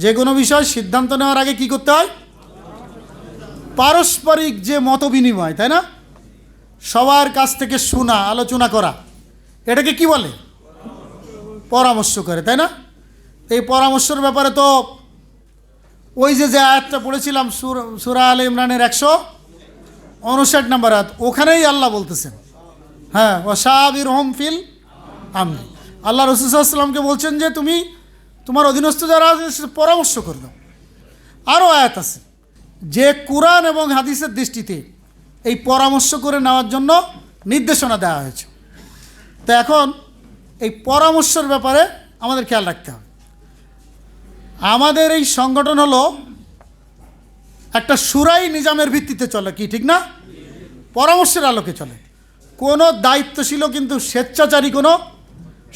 যে কোনো বিষয় সিদ্ধান্ত নেওয়ার আগে কি করতে হয়? পারস্পরিক যে মত বিনিময়, তাই না? সবার কাছ থেকে শোনা, আলোচনা করা, এটাকে কি বলে? পরামর্শ করে, তাই না? এই পরামর্শের ব্যাপারে তো ওই যে আয়াতটা পড়েছিলাম সূরা আলে ইমরানের 159 নম্বর আয়াত, ওখানেই আল্লাহ বলতেছেন, হ্যাঁ, ওয়াশাবিরহুম ফিল আমরি। আল্লাহ রাসূল সাল্লাল্লাহু আলাইহি ওয়াসাল্লামকে বলছেন যে তুমি তোমার অধীনস্থ যারা আছে পরামর্শ করে দাও। আরও আয়াত আছে যে কুরআন এবং হাদিসের দৃষ্টিতে এই পরামর্শ করে নেওয়ার জন্য নির্দেশনা দেওয়া হয়েছে। তো এখন এই পরামর্শের ব্যাপারে আমাদের খেয়াল রাখতে হবে। আমাদের এই সংগঠন হলো একটা শুরাই নিজামের ভিত্তিতে চলে, কি ঠিক না? পরামর্শের আলোকে চলে। কোনো দায়িত্বশীলও কিন্তু স্বেচ্ছাচারী কোনো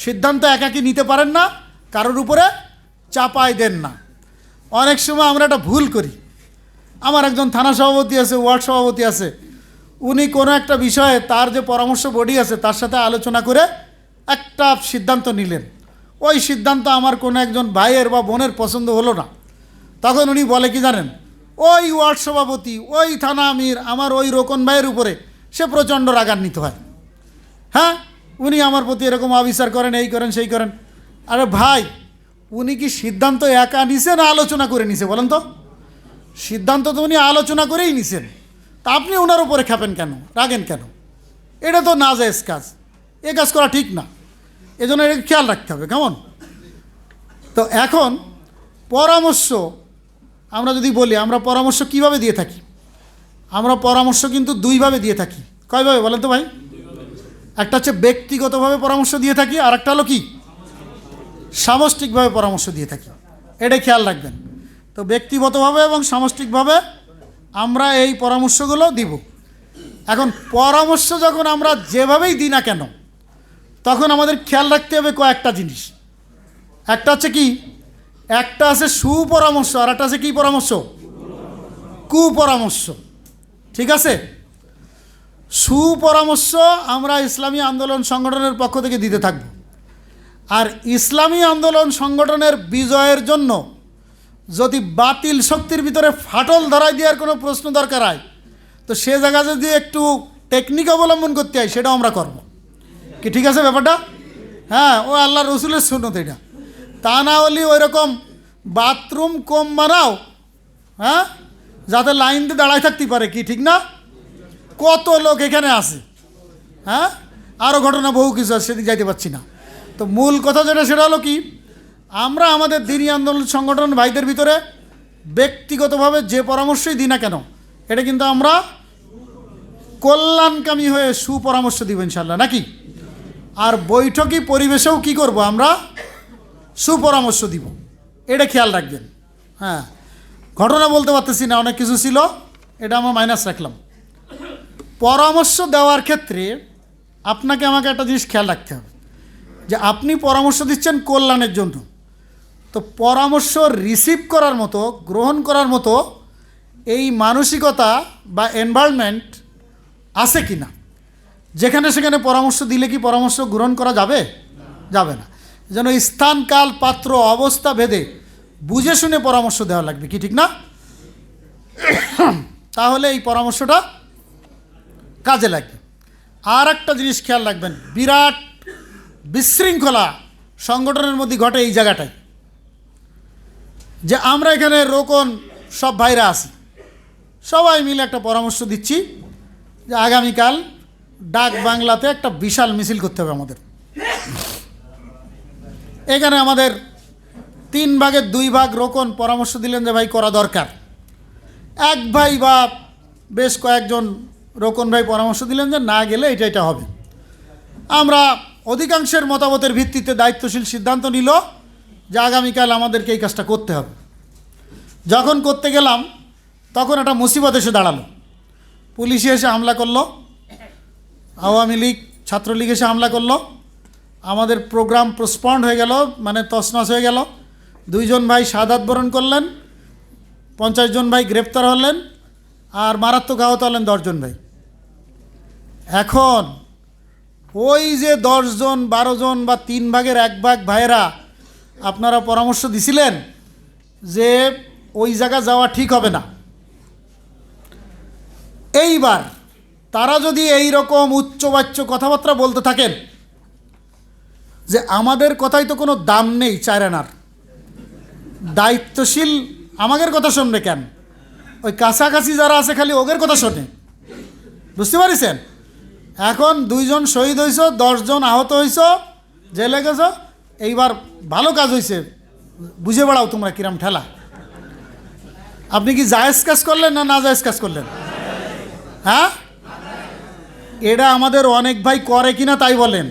সিদ্ধান্ত একাকী নিতে পারেন না, কারোর উপরে চাপায় দেন না। অনেক সময় আমরা একটা ভুল করি। আমার একজন থানা সভাপতি আছে, ওয়ার্ড সভাপতি আছে, উনি কোনো একটা বিষয়ে তার যে পরামর্শ বডি আছে তার সাথে আলোচনা করে একটা সিদ্ধান্ত নিলেন। ওই সিদ্ধান্ত আমার কোনো একজন ভাইয়ের বা বোনের পছন্দ হলো না। তখন উনি বলে কি জানেন, ওই ওয়ার্ড সভাপতি, ওই থানা আমির, আমার ওই রোকন ভাইয়ের উপরে সে প্রচণ্ড রাগান্বিত হয়। হ্যাঁ, উনি আমার প্রতি এরকম অবিচার করেন, এই করেন, সেই করেন। আরে ভাই, উনি কি সিদ্ধান্ত একা নিছে না আলোচনা করে নিছে বলেন তো? সিদ্ধান্ত তো উনি আলোচনা করেই নিছেন, তা আপনি ওনার উপরে খেপেন কেন, রাগেন কেন? এটা তো নাজায়েজ কাজ, এ কাজ করা ঠিক না। এজন্য এটা খেয়াল রাখতে হবে, কেমন? তো এখন পরামর্শ আমরা যদি বলি, আমরা পরামর্শ কিভাবে দিয়ে থাকি? আমরা পরামর্শ কিন্তু দুইভাবে দিয়ে থাকি। কয়ভাবে বলেন তো ভাই? একটা হচ্ছে ব্যক্তিগতভাবে পরামর্শ দিয়ে থাকি, আর একটা হলো কি সামষ্টিকভাবে পরামর্শ দিয়ে থাকি। এটা খেয়াল রাখবেন। তো ব্যক্তিগতভাবে এবং সামষ্টিকভাবে আমরা এই পরামর্শগুলো দিব। এখন পরামর্শ যখন আমরা যেভাবেই দিই না কেন, তখন আমাদের খেয়াল রাখতে হবে কয়েকটা জিনিস। একটা হচ্ছে কি, একটা আছে সুপরামর্শ, আর একটা আছে কি পরামর্শ? কুপরামর্শ। ঠিক আছে? সুপরামর্শ আমরা ইসলামী আন্দোলন সংগঠনের পক্ষ থেকে দিতে থাকব। আর ইসলামী আন্দোলন সংগঠনের বিজয়ের জন্য যদি বাতিল শক্তির ভিতরে ফাটল ধরাই দেওয়ার কোনো প্রশ্ন দরকার হয়, তো সে জায়গায় যদি একটু টেকনিক অবলম্বন করতে হয়, সেটাও আমরা করব। কি ঠিক আছে ব্যাপারটা? হ্যাঁ, ও আল্লাহ রসুলের সুন্নত এটা। তা না হলে ওই রকম বাথরুম কম বানাও, হ্যাঁ, যাতে লাইন দিয়ে দাঁড়ায় থাকতে পারে, কি ঠিক না? কত লোক এখানে আছে, হ্যাঁ, আরও ঘটনা বহু কিছু আছে, সেদিকে যাইতে পারছি না। তো মূল কথা যেটা, সেটা হলো কি, আমরা আমাদের দিনী আন্দোলন সংগঠন ভাইদের ভিতরে ব্যক্তিগতভাবে যে পরামর্শই দিই না কেন, এটা কিন্তু আমরা কল্যাণকামী হয়ে সুপরামর্শ দিব ইনশাল্লাহ, নাকি? আর বৈঠকি পরিবেশেও কি করব, আমরা সুপরামর্শ দিব। এটা খেয়াল রাখবেন। হ্যাঁ, ঘটনা বলতে পারতেছি না, অনেক কিছু ছিল, এটা আমরা মাইনাস রাখলাম। পরামর্শ দেওয়ার ক্ষেত্রে আপনাকে আমাকে একটা জিনিস খেয়াল রাখতে হবে, যে আপনি পরামর্শ দিচ্ছেন কল্যাণের জন্য। তো পরামর্শ রিসিভ করার মতো, গ্রহণ করার মতো এই মানসিকতা বা এনভায়রনমেন্ট আছে কি না? যেখানে সেখানে পরামর্শ দিলে কি পরামর্শ গ্রহণ করা যাবে? যাবে না। যেন স্থান, কাল, পাত্র, অবস্থা ভেদে বুঝে শুনে পরামর্শ দেওয়া লাগবে, কি ঠিক না? তাহলে এই পরামর্শটা কাজে লাগবে। আর একটা জিনিস খেয়াল রাখবেন, বিরাট বিশৃঙ্খলা সংগঠনের মধ্যে ঘটে এই জায়গাটায়, যে আমরা এখানে রোকন সব ভাইরা আছি, সবাই মিলে একটা পরামর্শ দিচ্ছি যে আগামীকাল ডাক বাংলাতে একটা বিশাল মিছিল করতে হবে আমাদের। এখানে আমাদের 3 ভাগের 2 ভাগ রোকন পরামর্শ দিলেন যে ভাই করা দরকার। এক ভাই বা বেশ কয়েকজন রোকন ভাই পরামর্শ দিলেন যে না গেলে এটা হবে। আমরা অধিকাংশের মতামতের ভিত্তিতে দায়িত্বশীল সিদ্ধান্ত নিল যে আগামীকাল আমাদেরকে এই কাজটা করতে হবে। যখন করতে গেলাম, তখন একটা মুসিবত এসে দাঁড়ালো। পুলিশে এসে হামলা করলো, আওয়ামী লীগ, ছাত্রলীগ এসে হামলা করলো। আমাদের প্রোগ্রাম পোস্টপন্ড হয়ে গেল, মানে তছনছ হয়ে গেল। 2 জন ভাই শাহাদাত বরণ করলেন, 50 জন ভাই গ্রেপ্তার হলেন, আর মারাত্মক আহত হলেন 10 জন ভাই। এখন ওই যে 10 জন, 12 জন বা 3 ভাগের 1 ভাগ ভাইয়েরা আপনারা পরামর্শ দিছিলেন যে ওই জায়গা যাওয়া ঠিক হবে না। এইবার তারা যদি এই রকম উচ্চবাচ্য কথাবার্তা বলতে থাকেন যে আমাদের কথাই তো কোনো দাম নেই, চায়রানার দায়িত্বশীল আমাদের কথা শুনবে কেন, ওই কাছাকাছি যারা আছে খালি ওদের কথা শোনে। বুঝতে পারিছেন? এখন 2 জন শহীদ হয়েছ, 10 জন আহত হয়েছ, জেলে গেছ, এইবার ভালো কাজ হয়েছে, বুঝে বেড়াও তোমরা কিরাম ঠেলা। আপনি কি জায়েজ কাজ করলেন না না জায়েজ কাজ করলেন? হ্যাঁ, এটা আমাদের অনেক ভাই করে কিনা তাই বলেন।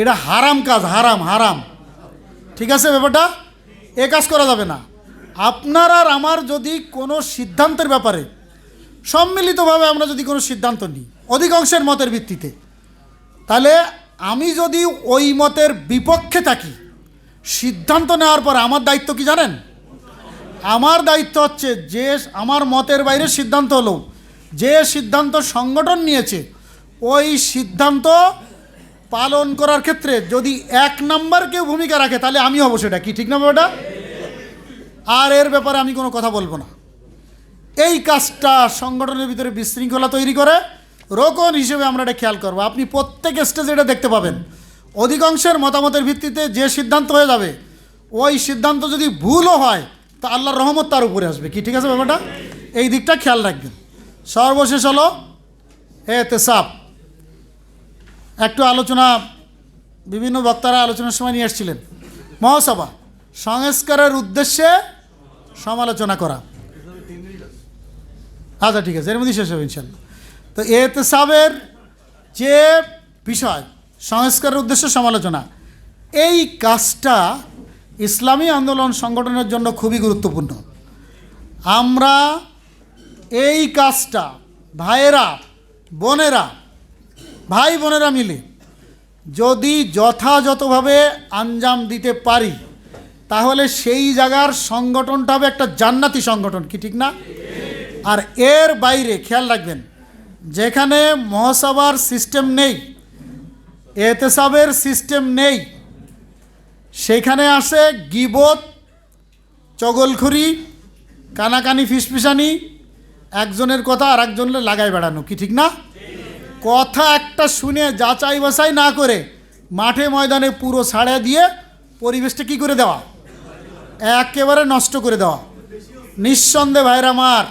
এটা হারাম কাজ, হারাম হারাম। ঠিক আছে ব্যাপারটা? এ কাজ করা যাবে না। আপনার আর আমার যদি কোনো সিদ্ধান্তের ব্যাপারে সম্মিলিতভাবে আমরা যদি কোনো সিদ্ধান্ত নিই অধিকাংশের মতের ভিত্তিতে, তাহলে আমি যদি ওই মতের বিপক্ষে থাকি, সিদ্ধান্ত নেওয়ার পর আমার দায়িত্ব কি জানেন? আমার দায়িত্ব হচ্ছে যে আমার মতের বাইরে সিদ্ধান্ত হলো, যে সিদ্ধান্ত সংগঠন নিয়েছে ওই সিদ্ধান্ত পালন করার ক্ষেত্রে যদি 1 নাম্বার কেউ ভূমিকা রাখে তাহলে আমি হব সেটা। কি ঠিক না ওটা? আর এর ব্যাপারে আমি কোনো কথা বলবো না। এই কাজটা সংগঠনের ভিতরে বিশৃঙ্খলা তৈরি করে, রোকন হিসেবে আমরা এটা খেয়াল করবো। আপনি প্রত্যেক স্টেজে এটা দেখতে পাবেন, অধিকাংশের মতামতের ভিত্তিতে যে সিদ্ধান্ত হয়ে যাবে, ওই সিদ্ধান্ত যদি ভুলও হয় তা আল্লাহর রহমত তার উপরে আসবে। কি ঠিক আছে ব্যাপারটা? এই দিকটা খেয়াল রাখবেন। সর্বশেষ হলো এতেসাব। একটু আলোচনা বিভিন্ন বক্তারা আলোচনার সময় নিয়ে এসেছিলেন। মহাসভা সংস্কারের উদ্দেশ্যে সমালোচনা করা। আচ্ছা ঠিক আছে, এর মধ্যে শেষ হবে ইনশাল্লাহ। তো এতেসাবের যে বিষয় সংস্কারের উদ্দেশ্যে সমালোচনা, এই কাজটা ইসলামী আন্দোলন সংগঠনের জন্য খুবই গুরুত্বপূর্ণ। আমরা এই কাজটা ভাইয়েরা বোনেরা, ভাই বোনেরা মিলে যদি যথাযথভাবে আঞ্জাম দিতে পারি তাহলে সেই জায়গার সংগঠনটা হবে একটা জান্নাতি সংগঠন। কি ঠিক না? আর এর বাইরে খেয়াল রাখবেন, যেখানে মহাসভার সিস্টেম নেই, এতেসাবের সিস্টেম নেই, সেখানে আসে গিবত, চগলখড়ি, কানাকানি, ফিসফিসানি, একজনের কথা আর একজনের লাগায় বেড়ানো। কি ঠিক না? কথা একটা শুনে যাচাই বাছাই না করে মাঠে ময়দানে পুরো ছাড়া দিয়ে পরিবেশটা কি করে দেওয়া, একেবারে নষ্ট করে দেওয়া। নিঃসন্দেহে ভাইরা আমার,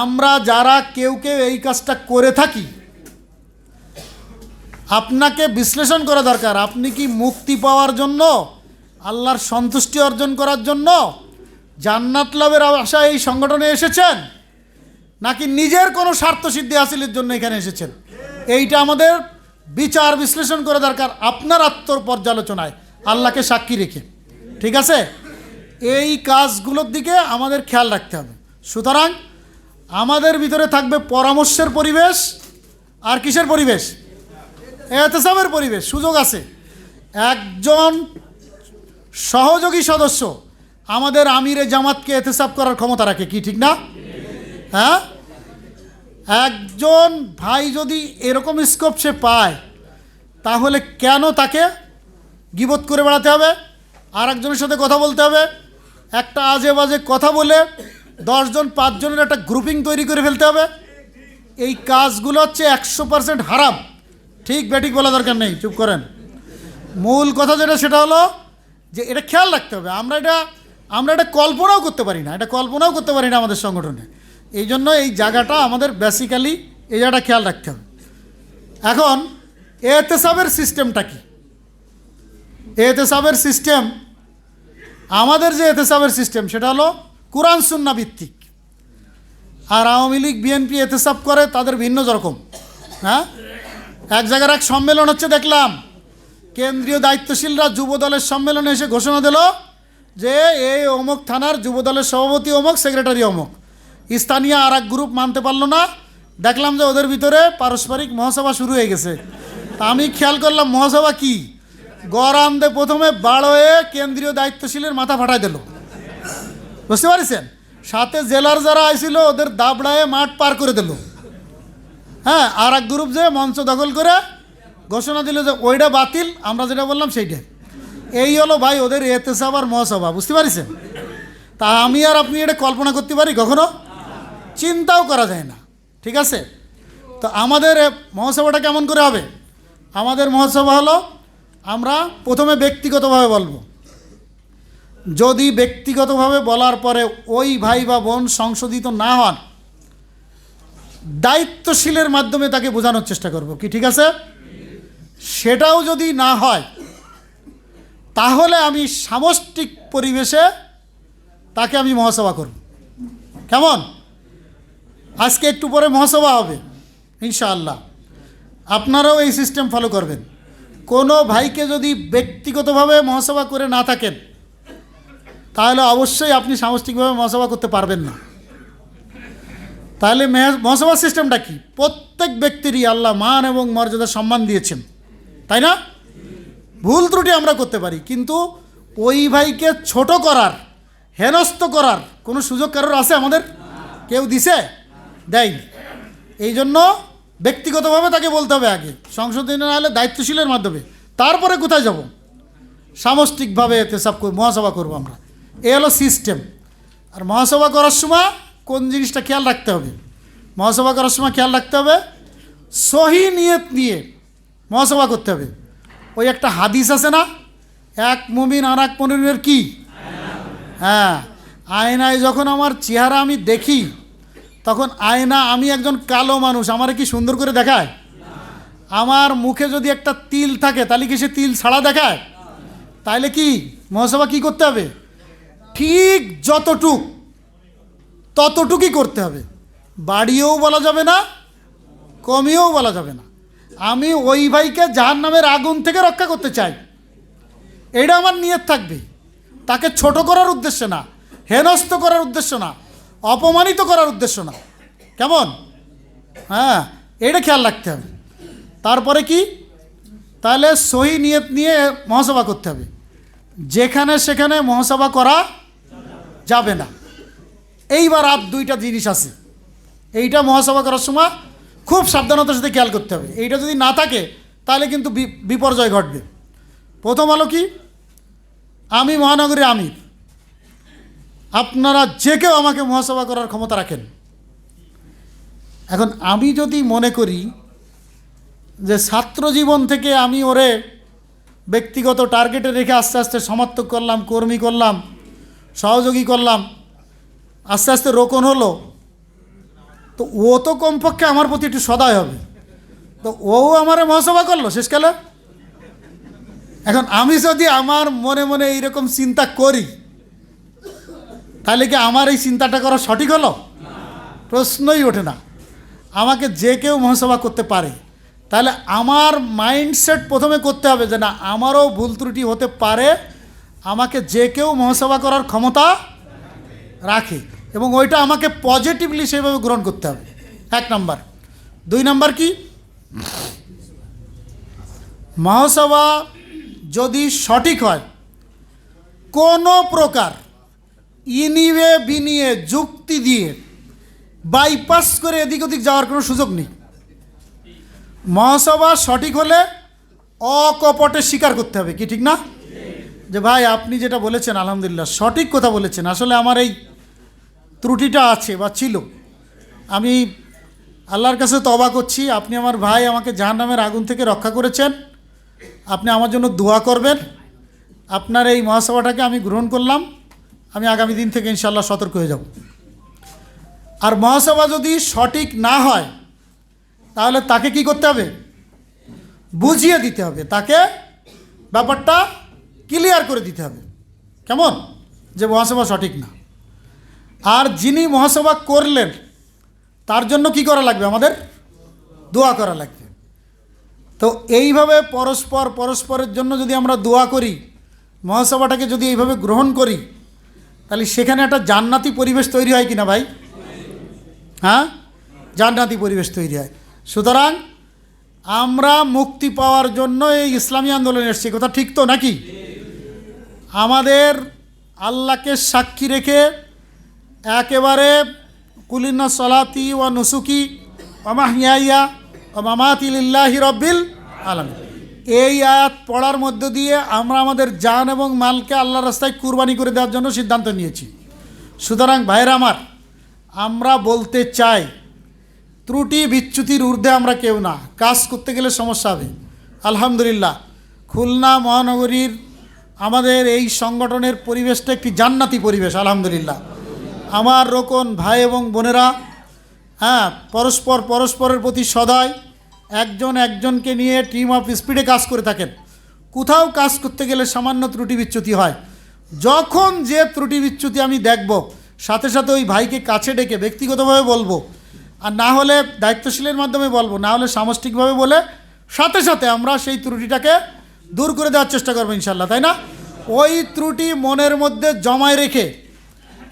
আমরা যারা কেউ কেউ এই কাজটা করে থাকি, আপনাকে বিশ্লেষণ করা দরকার। আপনি কি মুক্তি পাওয়ার জন্য, আল্লাহর সন্তুষ্টি অর্জন করার জন্য, জান্নাত লাভের আশায় এই সংগঠনে এসেছেন, নাকি নিজের কোনো স্বার্থ সিদ্ধি হাসিলের জন্য এখানে এসেছেন? এইটা আমাদের বিচার বিশ্লেষণ করা দরকার আপনার আত্মপর্যালোচনায়, আল্লাহকে সাক্ষী রেখে। ঠিক আছে? এই কাজগুলোর দিকে আমাদের খেয়াল রাখতে হবে। সুতরাং আমাদের ভিতরে থাকবে পরামর্শের পরিবেশ, আর কিসের পরিবেশ? এতেসাবের পরিবেশ। সুযোগ আছে, একজন সহযোগী সদস্য আমাদের আমিরে জামাতকে এতেসাব করার ক্ষমতা রাখে। কি ঠিক না? হ্যাঁ, একজন ভাই যদি এরকম স্কোপ সে পায়, তাহলে কেন তাকে গীবত করে বেড়াতে হবে, আর একজনের সাথে কথা বলতে হবে, একটা আজে বাজে কথা বলে 10 জন 5 জনের একটা গ্রুপিং তৈরি করে ফেলতে হবে? এই কাজগুলো হচ্ছে 100% হারাম। ঠিক বেঠিক বলা দরকার নেই, চুপ করেন। মূল কথা যেটা সেটা হলো যে এটা খেয়াল রাখতে হবে। আমরা এটা কল্পনাও করতে পারি না, আমাদের সংগঠনে। এই জন্য এই জায়গাটা আমাদের বেসিক্যালি এই জায়গাটা খেয়াল রাখতে হবে। এখন এতেসাবের সিস্টেমটা কি? এতেসাবের সিস্টেম, আমাদের যে এতেসাবের সিস্টেম সেটা হলো কোরআন সুন্নাহ ভিত্তিক। আর আওয়ামী লীগ বিএনপি এতেসাব করে তাদের ভিন্ন রকম। হ্যাঁ, এক জায়গার এক সম্মেলন হচ্ছে, দেখলাম কেন্দ্রীয় দায়িত্বশীলরা যুবদলের সম্মেলনে এসে ঘোষণা দিল যে এই অমুক থানার যুবদলের সভাপতি অমুক, সেক্রেটারি অমুক। স্থানীয় আর এক গ্রুপ মানতে পারলো না, দেখলাম যে ওদের ভিতরে পারস্পরিক মহাসভা শুরু হয়ে গেছে। তা আমি খেয়াল করলাম মহাসভা কি, গরামদে প্রথমে বাড়োয়ে কেন্দ্রীয় দায়িত্বশীলের মাথা ফাটাই দিল। বুঝতে পারছেন? সাথে জেলার যারা আইছিল ওদের দাবড়ায় মাঠ পার করে দিল। হ্যাঁ, আর এক গ্রুপ যে মঞ্চ দখল করে ঘোষণা দিল যে ওইটা বাতিল, আমরা যেটা বললাম সেইটাই। এই হলো ভাই ওদের এতেসাব আর মহাসভা, বুঝতে পারছেন? তা আমি আর আপনি এটা কল্পনা করতে পারি কখনো? চিন্তাও করা যায় না, ঠিক আছে? তো আমাদের মহাসভাটা কেমন করে হবে? আমাদের মহাসভা হলো, আমরা প্রথমে ব্যক্তিগতভাবে বলবো। যদি ব্যক্তিগতভাবে বলার পরে ওই ভাই বা বোন সংশোধিত না হন, দায়িত্বশীলের মাধ্যমে তাকে বোঝানোর চেষ্টা করব, কি ঠিক আছে? সেটাও যদি না হয়, তাহলে আমি সামষ্টিক পরিবেশে তাকে আমি মহাসভা করব। কেমন? আজকে একটু পরে মহাসভা হবে ইনশাআল্লাহ, আপনারাও এই সিস্টেম ফলো করবেন। কোনো ভাইকে যদি ব্যক্তিগতভাবে মহাসভা করে না থাকেন, তাহলে অবশ্যই আপনি সামষ্টিকভাবে মহাসভা করতে পারবেন না। তাহলে মহাসভার সিস্টেমটা কি? প্রত্যেক ব্যক্তিরই আল্লাহ মান এবং মর্যাদা সম্মান দিয়েছেন, তাই না? ভুল ত্রুটি আমরা করতে পারি, কিন্তু ওই ভাইকে ছোট করার, হেনস্থ করার কোনো সুযোগ কারোর আছে আমাদের? কেউ দিছে? দেয়নি। এই জন্য ব্যক্তিগতভাবে তাকে বলতে হবে আগে, সংশোধনী না হলে দায়িত্বশীলের মাধ্যমে। তারপরে কোথায় যাব? সামষ্টিকভাবে এতে সব মহাসভা করবো আমরা। এ হলো সিস্টেম। আর মহাসভা করার সময় কোন জিনিসটা খেয়াল রাখতে হবে? মহাসভা করার সময় খেয়াল রাখতে হবে সহি নিয়ত নিয়ে মহাসভা করতে হবে। ওই একটা হাদিস আছে না, এক মুমিন আর এক মুমিনের কি? হ্যাঁ, আয়নায় যখন আমার চেহারা আমি দেখি, তখন আয়না, আমি একজন কালো মানুষ, আমারে কি সুন্দর করে দেখায়? আমার মুখে যদি একটা তিল থাকে, তাহলে কি সে তিল ছাড়া দেখায়? তাইলে কি মহাসভা কি করতে হবে? ঠিক যতটুক ততটুকুই করতে হবে, বাড়িয়েও বলা যাবে না, কমিয়েও বলা যাবে না। আমি ওই ভাইকে জাহান্নামের আগুন থেকে রক্ষা করতে চাই, এইটা আমার নিয়ত থাকবে। তাকে ছোট করার উদ্দেশ্য না, হেনস্থ করার উদ্দেশ্য না, অপমানিত করার উদ্দেশ্য না। কেমন? হ্যাঁ, এটা খেয়াল রাখতে হবে। তারপরে কি? তাহলে সহি নিয়ত নিয়ে মহাসভা করতে হবে। যেখানে সেখানে মহাসভা করা যাবে না। এইবার আর দুইটা জিনিস আছে, এইটা মহাসভা করার সময় খুব সাবধানতার সাথে খেয়াল করতে হবে। এইটা যদি না থাকে, তাহলে কিন্তু বিপর্যয় ঘটবে। প্রথম হলো কি? আমি মহানগরীর আমির, আপনারা যে কেউ আমাকে মহাসভা করার ক্ষমতা রাখেন। এখন আমি যদি মনে করি যে ছাত্র জীবন থেকে আমি ওরে ব্যক্তিগত টার্গেটে রেখে আস্তে আস্তে সমর্থক করলাম, কর্মী করলাম, সহযোগী করলাম, আস্তে আস্তে রোকন হলো, তো ও তো কমপক্ষে আমার প্রতি একটু সদয় হবে। তো ও আমারে মহাসভা করলো শেষকালে। এখন আমি যদি আমার মনে মনে এইরকম চিন্তা করি, তাহলে কি আমার এই চিন্তাটা করা সঠিক হলো? প্রশ্নই ওঠে না। আমাকে যে কেউ মহাসভা করতে পারে, তাহলে আমার মাইন্ডসেট প্রথমে করতে হবে যে না, আমারও ভুল ত্রুটি হতে পারে, আমাকে যে কেউ মহাসভা করার ক্ষমতা রাখে, এবং ওইটা আমাকে পজিটিভলি সেইভাবে গ্রহণ করতে হবে, 1 নাম্বার। 2 নাম্বার কি? মহাসভা যদি সঠিক হয়, কোনো প্রকার ইনিয়ে বিনিয়ে যুক্তি দিয়ে বাইপাস করে এদিক ওদিক যাওয়ার কোনো সুযোগ নেই। মহাসভা সঠিক হলে অকপটে স্বীকার করতে হবে, কি ঠিক না? যে ভাই আপনি যেটা বলেছেন আলহামদুলিল্লাহ সঠিক কথা বলেছেন, আসলে আমার এই ত্রুটিটা আছে বা ছিল, আমি আল্লাহর কাছে তওবা করছি, আপনি আমার ভাই, আমাকে জাহান্নামের আগুন থেকে রক্ষা করেছেন, আপনি আমার জন্য দোয়া করবেন, আপনার এই মহাসভাটাকে আমি গ্রহণ করলাম, আমি আগামী দিন থেকে ইনশাআল্লাহ সতর্ক হয়ে যাব। আর মহাসভা যদি সঠিক না হয়, তাহলে তাকে কি করতে হবে? বুঝিয়ে দিতে হবে, তাকে ব্যাপারটা ক্লিয়ার করে দিতে হবে। কেমন? যে মহাসভা সঠিক না। আর যিনি মহাসভা করলেন, তার জন্য কি করা লাগবে? আমাদের দোয়া করা লাগবে। তো এইভাবে পরস্পরের জন্য যদি আমরা দোয়া করি, মহাসভাটাকে যদি এইভাবে গ্রহণ করি, তাহলে সেখানে একটা জান্নাতি পরিবেশ তৈরি হয় কিনা ভাই? হ্যাঁ, জান্নাতি পরিবেশ তৈরি হয়। সুতরাং আমরা মুক্তি পাওয়ার জন্য এই ইসলামী আন্দোলনে এসেছি, কথা ঠিক তো নাকি? আমাদের আল্লাহকে সাক্ষী রেখে একেবারে কুলিনা সলাতি ওয়া নুসুকি ওয়া মাহইয়া ওয়া মামাতি লিল্লাহি রাব্বিল আলামিন, এই আয়াত পড়ার মধ্য দিয়ে আমরা আমাদের জান এবং মালকে আল্লাহর রাস্তায় কুরবানি করে দেওয়ার জন্য সিদ্ধান্ত নিয়েছি। সুতরাং ভাইরা আমার, আমরা বলতে চাই ত্রুটি বিচ্যুতির ঊর্ধ্বে আমরা কেউ না। কাজ করতে গেলে সমস্যা হবে। আলহামদুলিল্লাহ, খুলনা মহানগরীর আমাদের এই সংগঠনের পরিবেশটা একটি জান্নাতি পরিবেশ। আলহামদুলিল্লাহ, আমার রোকন ভাই এবং বোনেরা পরস্পরের প্রতি সদয়, একজন একজনকে নিয়ে টিম অফ স্পিডে কাজ করে থাকেন। কোথাও কাজ করতে গেলে সামান্য ত্রুটি বিচ্যুতি হয়। যখন যে ত্রুটি বিচ্যুতি আমি দেখব, সাথে সাথে ওই ভাইকে কাছে ডেকে ব্যক্তিগতভাবে বলবো, আর না হলে দায়িত্বশীলের মাধ্যমে বলবো, না হলে সামষ্টিকভাবে বলে সাথে সাথে আমরা সেই ত্রুটিটাকে দূর করে দেওয়ার চেষ্টা করবো ইনশাল্লাহ, তাই না? ওই ত্রুটি মনের মধ্যে জমায় রেখে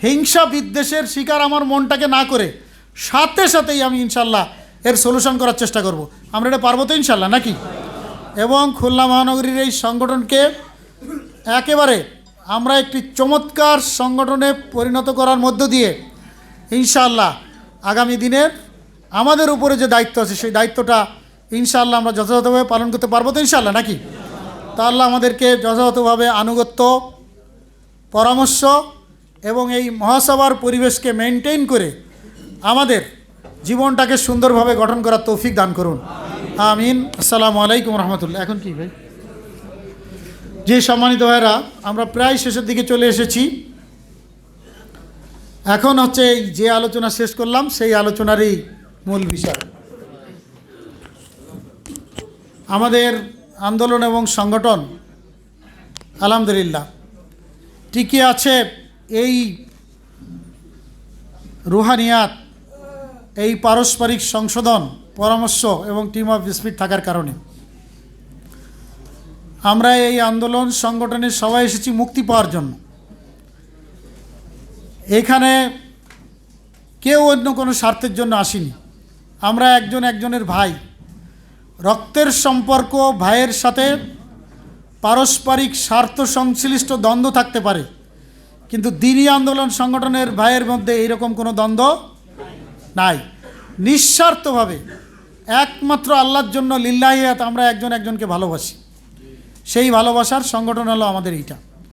হিংসা বিদ্বেষের শিকার আমার মনটাকে না করে সাথে সাথেই আমি ইনশাল্লাহ এর সলিউশন করার চেষ্টা করব। আমরা এটা পারবো তো ইনশাল্লাহ, নাকি? এবং খুলনা মহানগরীর এই সংগঠনকে একেবারে আমরা একটি চমৎকার সংগঠনে পরিণত করার মধ্য দিয়ে ইনশাআল্লাহ আগামী দিনের আমাদের উপরে যে দায়িত্ব আছে সেই দায়িত্বটা ইনশাআল্লাহ আমরা যথাযথভাবে পালন করতে পারবো তো ইনশাআল্লাহ, নাকি? তা আল্লাহ আমাদেরকে যথাযথভাবে আনুগত্য, পরামর্শ এবং এই মহাসভার পরিবেশকে মেনটেন করে আমাদের জীবনটাকে সুন্দরভাবে গঠন করার তৌফিক দান করুন। আমিন। আসসালামু আলাইকুম রহমতুল্লাহ। এখন কি ভাই? যে সম্মানিত ভাইরা, আমরা প্রায় শেষের দিকে চলে এসেছি। এখন হচ্ছে যে আলোচনা শেষ করলাম সেই আলোচনারই মূল বিষয়। আমাদের আন্দোলন এবং সংগঠন আলহামদুলিল্লাহ টিকে আছে এই রুহানিয়াত, এই পারস্পরিক সংশোধন, পরামর্শ এবং টিম অফ স্পিড থাকার কারণে। আমরা এই আন্দোলন সংগঠনের সবাই এসেছি মুক্তি পাওয়ার জন্য। এখানে কেউ অন্য কোনো স্বার্থের জন্য আসেনি। আমরা একজন একজনের ভাই, রক্তের সম্পর্ক। ভাইয়ের সাথে পারস্পরিক স্বার্থ সংশ্লিষ্ট দ্বন্দ্ব থাকতে পারে, কিন্তু দ্বীনি আন্দোলন সংগঠনের ভাইয়ের মধ্যে এইরকম কোনো দ্বন্দ্ব নাই। নিঃস্বার্থভাবে একমাত্র আল্লাহর জন্য লিল্লাহিয়াত আমরা একজন একজনকে ভালোবাসি। সেই ভালোবাসার সংগঠন হলো আমাদের এইটা।